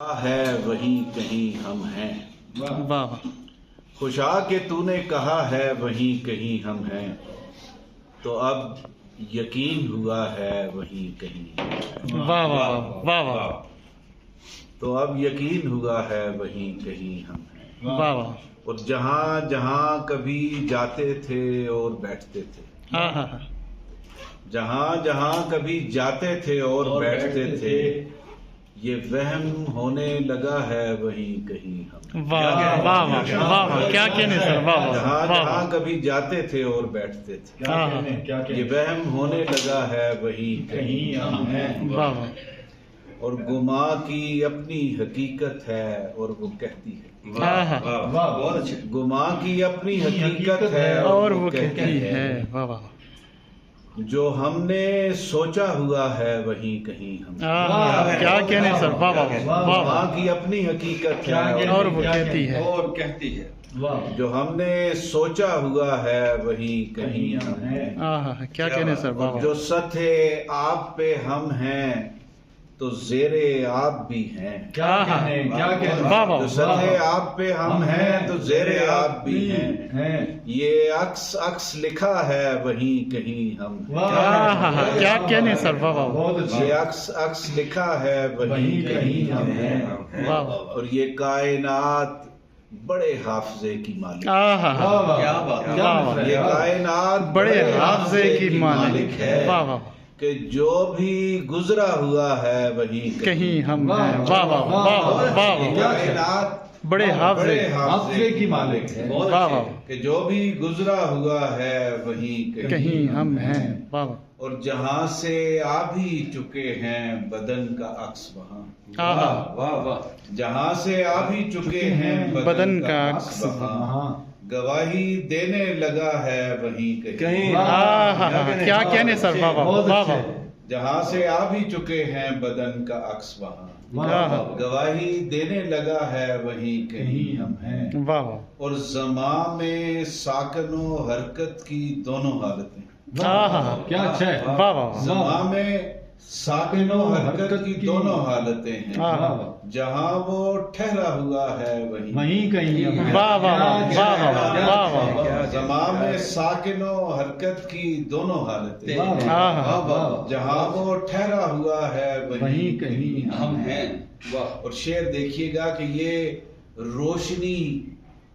ہے وہیں کہیں ہم ہیں۔ واہ خوشا کہ تو نے کہا ہے وہیں کہیں ہم ہیں، تو اب یقین ہوا ہے وہیں کہیں۔ واہ واہ واہ واہ تو اب یقین ہوا ہے وہیں کہیں ہم ہیں۔ واہ واہ اور جہاں جہاں کبھی جاتے تھے اور بیٹھتے تھے، ہاں ہاں جہاں جہاں کبھی جاتے تھے اور بیٹھتے تھے، یہ وہم ہونے لگا ہے وہیں کہیں ہم۔ واہ واہ واہ واہ واہ کیا کہنے سر، واہ واہ جہاں واہ جہاں کبھی جاتے تھے اور بیٹھتے تھے، یہ وہم ہونے لگا ہے وہیں کہیں ہم ہیں۔ واہ واہ اور گما کی اپنی حقیقت ہے اور وہ کہتی ہے، ہاں ہاں بہت اچھے۔ گما کی اپنی حقیقت ہے اور وہ کہتی ہے، واہ واہ جو ہم نے سوچا ہوا ہے وہیں کہیں ہم۔ کیا کہنے سر، واہ واہ واہ گما واہ کی اپنی حقیقت ہے اور وہ کہتی ہے، اور کہتی ہے، جو ہم نے سوچا ہوا ہے وہیں کہیں ہم ہیں۔ ہاں ہاں کیا کہنے سر، واہ واہ جو سطح آپ پہ ہم ہیں تو زیر آپ بھی ہیں۔ واہ جو واہ سطح آپ پہ ہم ہیں تو زیر آپ بھی ہیں۔ یہ عکس لکھا ہے وہیں کہیں ہم ہیں۔ ہاں ہاں کیا کہنے سر، واہ واہ یہ عکس لکھا ہے وہیں کہیں ہم ہیں۔ واہ واہ اور یہ کائنات بڑے حافظے کی مالک، ہاں ہاں کیا بات ہے، واہ واہ یہ کائنات بڑے حافظے کی مالک ہے، واہ واہ کہ جو بھی گزرا ہوا ہے وہیں کہیں ہم ہیں، واہ واہ واہ واہ واہ یہ کائنات بڑے بڑے حافظے حافظے کی مالک ہے، واہ واہ کہ جو بھی گزرا ہوا ہے وہیں کہیں ہم ہیں، واہ واہ اور جہاں سے آ بھی چکے ہیں بدن کا عکس وہاں۔ ہاں ہاں واہ واہ، جہاں سے آ بھی چکے ہیں بدن کا عکس وہاں، گواہی دینے لگا ہے وہیں کہیں ہاں ہاں کیا کہنے سر، واہ واہ واہ واہ جہاں سے آ بھی چکے ہیں بدن کا عکس وہاں، ہاں ہاں گواہی دینے لگا ہے وہیں کہیں ہم ہیں۔ واہ واہ اور زمان میں ساکن و حرکت کی دونوں حالتیں، ہاں ہاں کیا اچھا ہے، واہ واہ زمان میں ساکن و حرکت کی دونوں حالتیں ہیں، ہاں جہاں وہ ٹھہرا ہوا ہے وہیں کہیں واہ واہ واہ واہ واہ واہ زمان میں ساکن و حرکت کی دونوں حالتیں، ہاں ہاں جہاں وہ ٹھہرا ہوا ہے وہیں کہیں ہم ہیں۔ واہ، اور شعر دیکھیے گا کہ یہ روشنی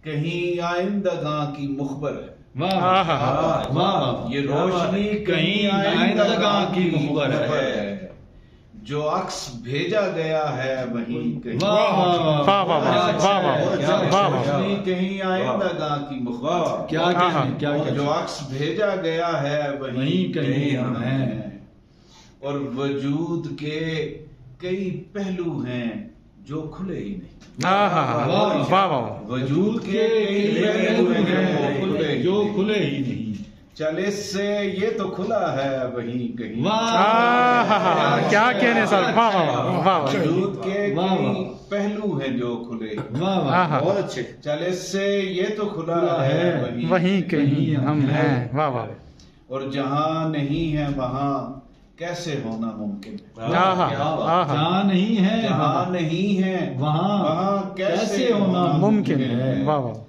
کہیں آئندگاں کی مخبر ہے، ہاں ہاں واہ، یہ روشنی کہیں آئندگاں کی مخبر ہے، جو عکس بھیجا گیا ہے وہیں کہیں، واہ واہ واہ واہ واہ روشنی کہیں آئندگاں کی مخبر ہے، کیا کہنے، کیا اور جو عکس بھیجا گیا ہے وہیں کہیں ہم ہیں۔ اور وجود کے کئی پہلو ہیں جو کھلے ہی نہیں، ہاں ہاں واہ واہ وجود کے کئی پہلو ہیں جو کھلے ہی نہیں، چل اس سے یہ تو کھلا ہے وہیں کہیں، ہاں ہاں کیا کہنے سر، واہ واہ واہ وجود کے کئی پہلو ہیں جو کھلے، ہاں ہاں بہت اچھے، چل اس سے یہ تو کھلا ہے وہیں کہیں ہم ہیں، واہ واہ اور جہاں نہیں ہے وہاں کیسے ہونا ممکن ہے، ہاں ہاں ہاں جہاں نہیں ہے جہاں نہیں ہے وہاں کیسے ہونا ممکن ہے، واہ واہ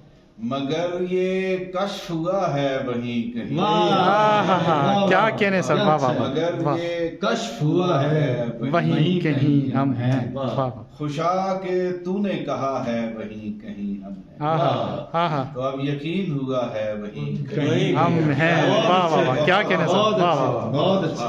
مگر یہ کشف ہوا ہے وہیں کہیں، ہاں ہاں ہاں کیا کہنے سر، واہ واہ مگر واہ یہ کشف ہوا ہے وہیں کہیں ہم ہیں، واہ واہ خوشا کہ تو نے کہا ہے وہیں کہیں ہم ہیں، ہاں ہاں ہاں ہاں تو اب یقین ہوا ہے وہیں کہیں ہم ہیں، واہ واہ واہ کیا کہنے سر، واہ واہ بہت اچھا۔